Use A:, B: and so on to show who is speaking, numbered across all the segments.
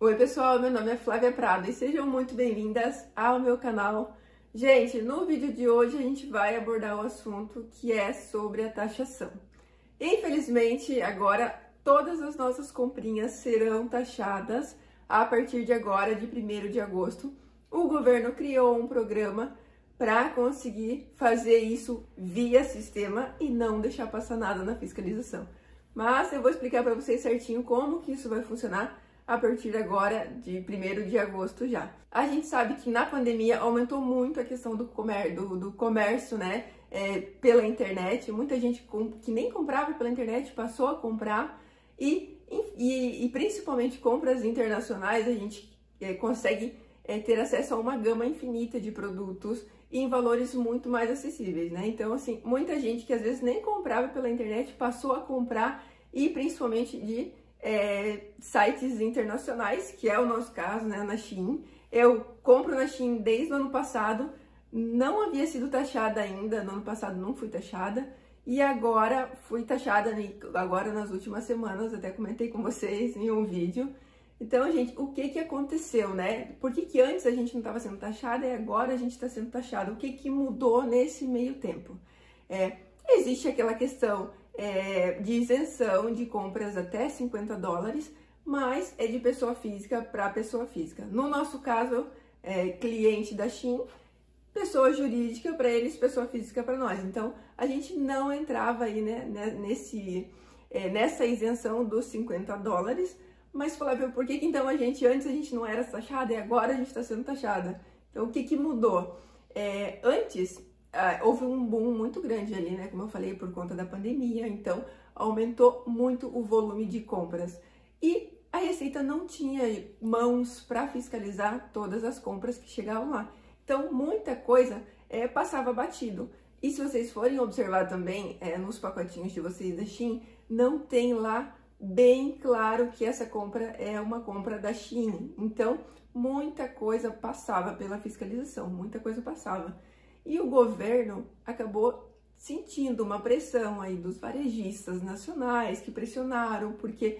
A: Oi pessoal, meu nome é Flávia Prado e sejam muito bem-vindas ao meu canal. Gente, no vídeo de hoje a gente vai abordar o assunto que é sobre a taxação. Infelizmente, agora todas as nossas comprinhas serão taxadas a partir de agora, de 1º de agosto. O governo criou um programa para conseguir fazer isso via sistema e não deixar passar nada na fiscalização. Mas eu vou explicar para vocês certinho como que isso vai funcionar a partir agora de 1º de agosto já. A gente sabe que na pandemia aumentou muito a questão do comércio, né, pela internet. Muita gente que nem comprava pela internet passou a comprar e principalmente compras internacionais, a gente consegue ter acesso a uma gama infinita de produtos e em valores muito mais acessíveis, né? Então, assim, muita gente que às vezes nem comprava pela internet passou a comprar e principalmente de sites internacionais, que é o nosso caso, né, na Shein. Eu compro na Shein desde o ano passado, não havia sido taxada ainda, no ano passado não fui taxada, e agora fui taxada, agora nas últimas semanas, até comentei com vocês em um vídeo. Então, gente, o que aconteceu, né? Por que antes a gente não estava sendo taxada e agora a gente está sendo taxada? O que mudou nesse meio tempo? Existe aquela questão de isenção de compras até $50, mas é de pessoa física para pessoa física. No nosso caso, cliente da Shein, pessoa jurídica para eles, pessoa física para nós. Então, a gente não entrava aí, né, nessa isenção dos $50, mas Flávia, por que então antes a gente não era taxada e agora a gente está sendo taxada? Então, o que mudou? Antes, houve um boom muito grande ali, né? Como eu falei, por conta da pandemia, então aumentou muito o volume de compras. E a Receita não tinha mãos para fiscalizar todas as compras que chegavam lá. Então, muita coisa passava batido. E se vocês forem observar também nos pacotinhos de vocês da Shein, não tem lá bem claro que essa compra é uma compra da Shein. Então, muita coisa passava pela fiscalização, muita coisa passava. E o governo acabou sentindo uma pressão aí dos varejistas nacionais que pressionaram, porque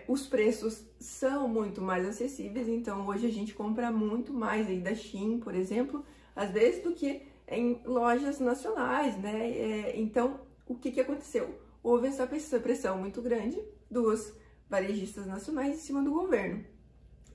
A: os preços são muito mais acessíveis. Então, hoje a gente compra muito mais aí da Shein, por exemplo, às vezes do que em lojas nacionais, né? Então, o que aconteceu? Houve essa pressão muito grande dos varejistas nacionais em cima do governo.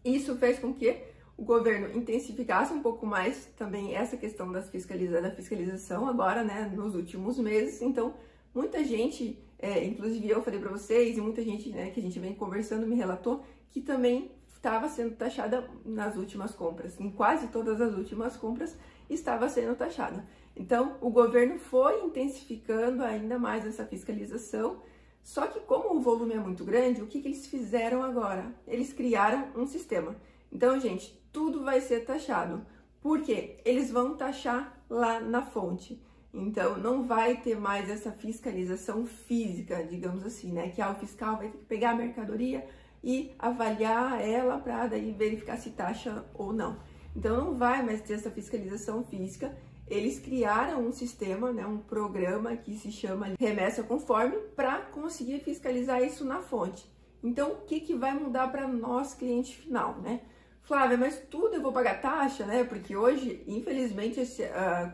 A: Isso fez com que o governo intensificasse um pouco mais também essa questão da fiscalização agora, né, nos últimos meses. Então, muita gente, inclusive eu falei para vocês, e muita gente, né, que a gente vem conversando me relatou que também estava sendo taxada nas últimas compras. Em quase todas as últimas compras estava sendo taxada. Então, o governo foi intensificando ainda mais essa fiscalização, só que como o volume é muito grande, o que eles fizeram agora? Eles criaram um sistema. Então, gente, tudo vai ser taxado. Por quê? Eles vão taxar lá na fonte. Então, não vai ter mais essa fiscalização física, digamos assim, né? Que o fiscal vai ter que pegar a mercadoria e avaliar ela para daí verificar se taxa ou não. Então, não vai mais ter essa fiscalização física. Eles criaram um sistema, né, um programa que se chama Remessa Conforme para conseguir fiscalizar isso na fonte. Então, o que vai mudar para nós, cliente final, né? Flávia, mas tudo eu vou pagar taxa, né? Porque hoje, infelizmente,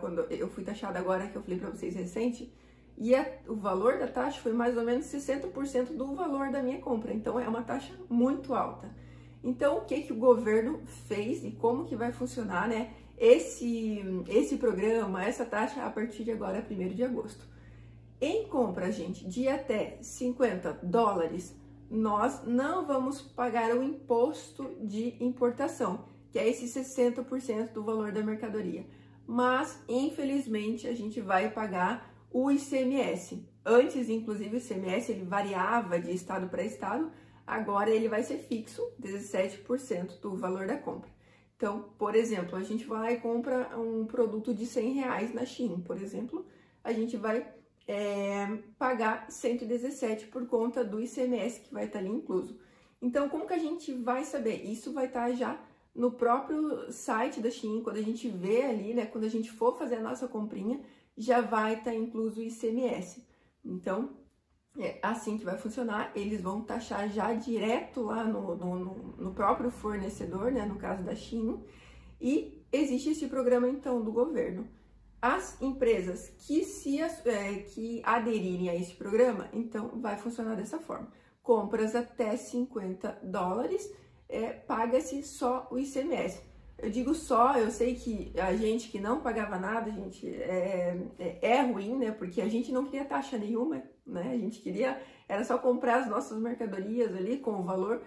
A: quando eu fui taxada agora, que eu falei para vocês recente, e o valor da taxa foi mais ou menos 60% do valor da minha compra. Então, é uma taxa muito alta. Então, o que o governo fez e como que vai funcionar, né? Esse programa, essa taxa a partir de agora, 1º de agosto. Em compra, gente, de até $50, nós não vamos pagar o imposto de importação, que é esse 60% do valor da mercadoria. Mas, infelizmente, a gente vai pagar o ICMS. Antes, inclusive, o ICMS ele variava de estado para estado, agora ele vai ser fixo, 17% do valor da compra. Então, por exemplo, a gente vai e compra um produto de R$100 na Shein, por exemplo, a gente vai pagar 117 por conta do ICMS que vai estar ali incluso. Então, como que a gente vai saber? Isso vai estar já no próprio site da Shein, quando a gente vê ali, né, quando a gente for fazer a nossa comprinha, já vai estar incluso o ICMS. Então, É assim que vai funcionar, eles vão taxar já direto lá no próprio fornecedor, né, no caso da Shein, e existe esse programa, então, do governo. As empresas que aderirem a esse programa, então, vai funcionar dessa forma. Compras até $50, paga-se só o ICMS. Eu digo só, eu sei que a gente que não pagava nada, gente, é ruim, né? Porque a gente não queria taxa nenhuma, né? A gente queria, era só comprar as nossas mercadorias ali com o valor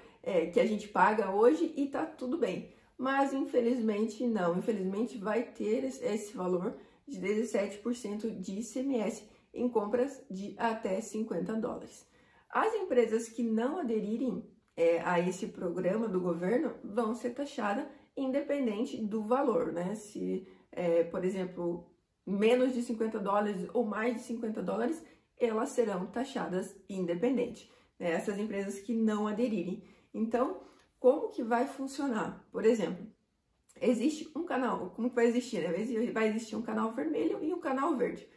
A: que a gente paga hoje e tá tudo bem. Mas, infelizmente, não. Infelizmente, vai ter esse valor de 17% de ICMS em compras de até $50. As empresas que não aderirem a esse programa do governo vão ser taxadas independente do valor, né? Se, por exemplo, menos de $50 ou mais de $50, elas serão taxadas independente, né? Essas empresas que não aderirem. Então, como que vai funcionar? Por exemplo, existe um canal, como que vai existir, né? Vai existir um canal vermelho e um canal verde.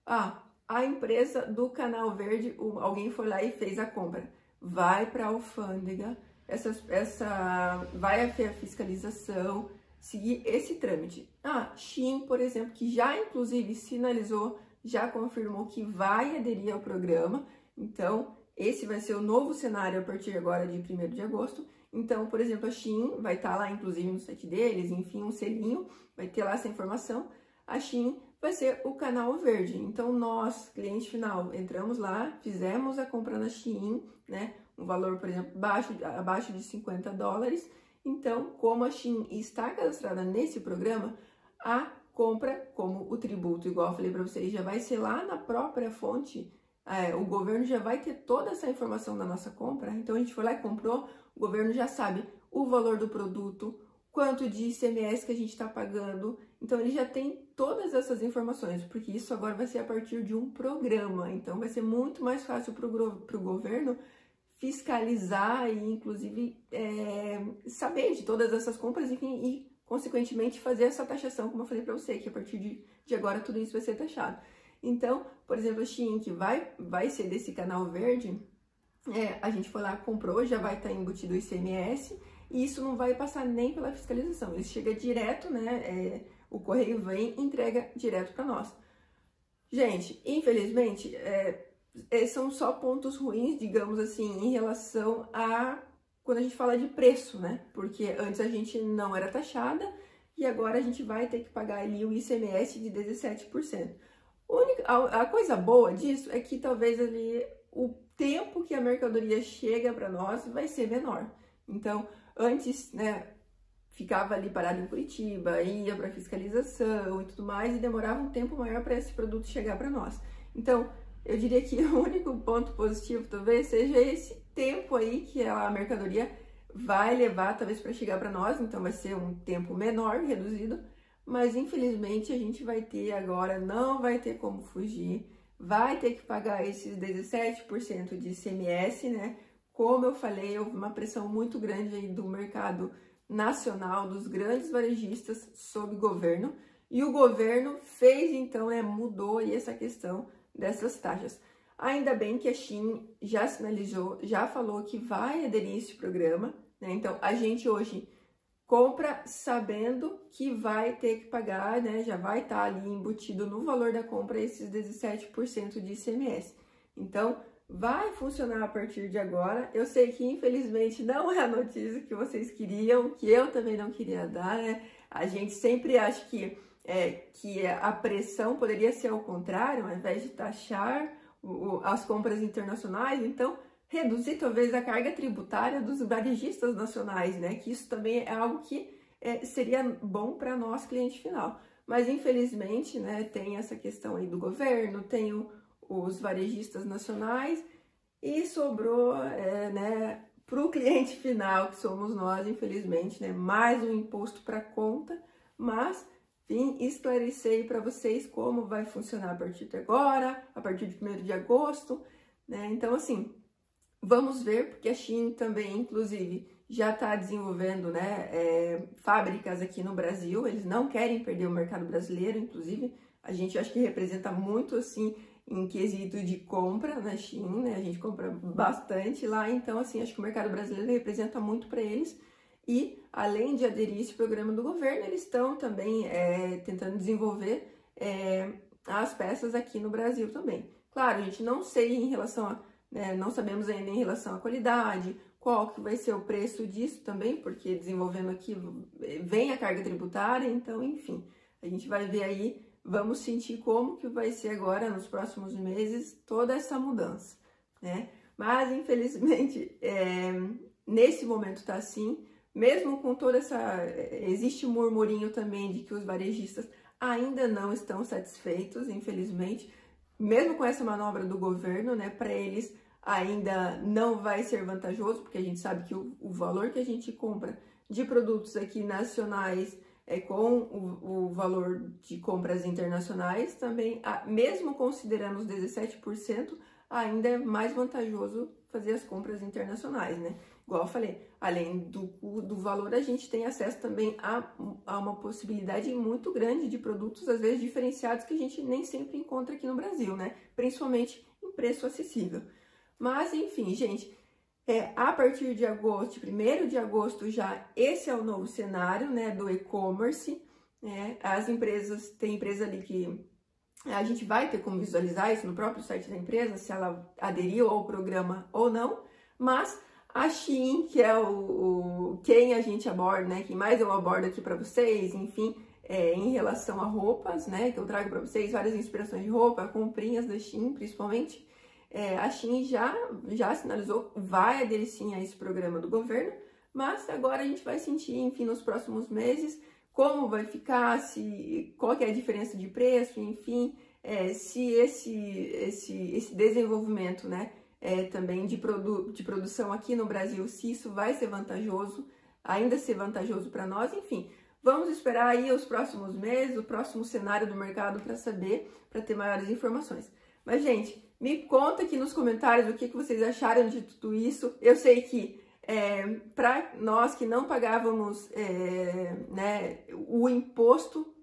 A: A empresa do canal verde, alguém foi lá e fez a compra, vai para a alfândega, vai a fiscalização, seguir esse trâmite. Shein, por exemplo, que já inclusive sinalizou, já confirmou que vai aderir ao programa. Então, esse vai ser o novo cenário a partir agora de 1º de agosto. Então, por exemplo, a Shein vai estar lá, inclusive, no site deles, enfim, um selinho, vai ter lá essa informação. A Shein vai ser o canal verde. Então, nós, cliente final, entramos lá, fizemos a compra na Shein, né? Um valor, por exemplo, abaixo de $50. Então, como a Shein está cadastrada nesse programa, a compra, como o tributo, igual eu falei para vocês, já vai ser lá na própria fonte, o governo já vai ter toda essa informação da nossa compra. Então, a gente foi lá e comprou, o governo já sabe o valor do produto, quanto de ICMS que a gente está pagando. Então, ele já tem todas essas informações, porque isso agora vai ser a partir de um programa. Então, vai ser muito mais fácil para o governo fiscalizar e, inclusive, saber de todas essas compras, enfim, e, consequentemente, fazer essa taxação, como eu falei para você, que a partir de agora tudo isso vai ser taxado. Então, por exemplo, a Shein, que vai ser desse canal verde, a gente foi lá, comprou, já vai estar embutido o ICMS, e isso não vai passar nem pela fiscalização, isso chega direto, né? O correio vem e entrega direto para nós. Gente, infelizmente, são só pontos ruins, digamos assim, em relação a quando a gente fala de preço, né? Porque antes a gente não era taxada e agora a gente vai ter que pagar ali o ICMS de 17%. A coisa boa disso é que talvez ali o tempo que a mercadoria chega para nós vai ser menor. Então, antes, né, ficava ali parado em Curitiba, ia para fiscalização e tudo mais, e demorava um tempo maior para esse produto chegar para nós. Então, eu diria que o único ponto positivo talvez seja esse tempo aí que a mercadoria vai levar talvez para chegar para nós, então vai ser um tempo menor, reduzido, mas infelizmente a gente vai ter agora, não vai ter como fugir, vai ter que pagar esses 17% de ICMS, né? Como eu falei, houve uma pressão muito grande aí do mercado nacional, dos grandes varejistas sob governo, e o governo fez então, mudou aí essa questão dessas taxas. Ainda bem que a Shein já sinalizou, já falou que vai aderir a esse programa, né? Então, a gente hoje compra sabendo que vai ter que pagar, né? Já vai estar ali embutido no valor da compra esses 17% de ICMS. Então, vai funcionar a partir de agora. Eu sei que, infelizmente, não é a notícia que vocês queriam, que eu também não queria dar, né? A gente sempre acha que a pressão poderia ser ao contrário, ao invés de taxar as compras internacionais, então reduzir talvez a carga tributária dos varejistas nacionais, né? Que isso também é algo que seria bom para nós, cliente final. Mas infelizmente, né, tem essa questão aí do governo, tem os varejistas nacionais e sobrou, né, para o cliente final, que somos nós, infelizmente, né, mais um imposto para conta, mas vim esclarecer para vocês como vai funcionar a partir de agora, a partir de 1º de agosto, né? Então, assim, vamos ver, porque a Shein também, inclusive, já está desenvolvendo, né, fábricas aqui no Brasil, eles não querem perder o mercado brasileiro, inclusive, a gente acho que representa muito, assim, em quesito de compra na Shein, né? A gente compra bastante lá, então assim, acho que o mercado brasileiro representa muito para eles. E além de aderir a esse programa do governo, eles estão também tentando desenvolver as peças aqui no Brasil também. Claro, a gente não sei em relação a, não sabemos ainda em relação à qualidade, qual que vai ser o preço disso também, porque desenvolvendo aqui vem a carga tributária, então, enfim, a gente vai ver aí, vamos sentir como que vai ser agora, nos próximos meses, toda essa mudança, né? Mas, infelizmente, nesse momento tá assim, mesmo com toda essa... Existe um murmurinho também de que os varejistas ainda não estão satisfeitos, infelizmente, mesmo com essa manobra do governo, né, para eles ainda não vai ser vantajoso, porque a gente sabe que o valor que a gente compra de produtos aqui nacionais com o valor de compras internacionais também, mesmo considerando os 17%, ainda é mais vantajoso fazer as compras internacionais, né? Igual eu falei, além do valor, a gente tem acesso também a uma possibilidade muito grande de produtos, às vezes diferenciados, que a gente nem sempre encontra aqui no Brasil, né? Principalmente em preço acessível. Mas, enfim, gente, a partir de agosto, 1º de agosto já, esse é o novo cenário, né, do e-commerce, né? As empresas, tem empresa ali que a gente vai ter como visualizar isso no próprio site da empresa, se ela aderiu ao programa ou não, mas a Shein, que é quem a gente aborda, né, quem mais eu abordo aqui para vocês, enfim, em relação a roupas, né, que eu trago para vocês várias inspirações de roupa, comprinhas da Shein, principalmente, a Shein já sinalizou, vai aderir sim a esse programa do governo, mas agora a gente vai sentir, enfim, nos próximos meses, como vai ficar, qual que é a diferença de preço, enfim, se esse desenvolvimento, né, também de produção aqui no Brasil, se isso vai ser vantajoso, ainda ser vantajoso para nós, enfim. Vamos esperar aí os próximos meses, o próximo cenário do mercado para saber, para ter maiores informações. Mas, gente, me conta aqui nos comentários o que vocês acharam de tudo isso. Eu sei que para nós que não pagávamos né, o imposto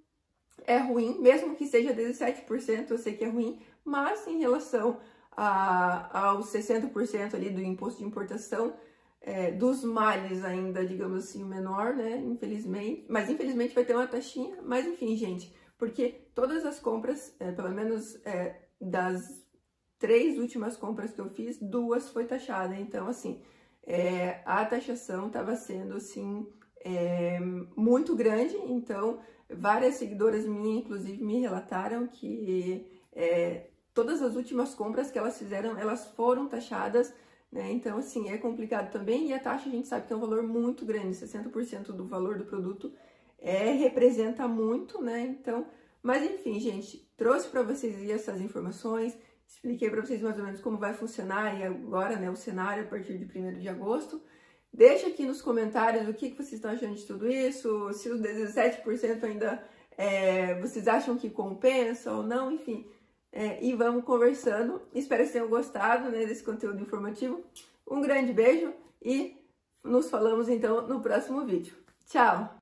A: é ruim, mesmo que seja 17%, eu sei que é ruim, mas em relação aos 60% ali do imposto de importação, dos males ainda, digamos assim, o menor, né, infelizmente, mas infelizmente vai ter uma taxinha, mas enfim, gente, porque todas as compras, pelo menos das 3 últimas compras que eu fiz, 2 foi taxada, então assim, a taxação estava sendo assim, muito grande, então várias seguidoras minhas, inclusive, me relataram que todas as últimas compras que elas fizeram, elas foram taxadas, né? Então, assim, é complicado também, e a taxa a gente sabe que é um valor muito grande, 60% do valor do produto representa muito, né? Então, mas enfim, gente, trouxe para vocês aí essas informações, expliquei para vocês mais ou menos como vai funcionar e agora, né, o cenário a partir de 1º de agosto. Deixa aqui nos comentários o que vocês estão achando de tudo isso, se os 17% ainda vocês acham que compensa ou não, enfim. E vamos conversando. Espero que tenham gostado, né, desse conteúdo informativo. Um grande beijo e nos falamos então no próximo vídeo. Tchau!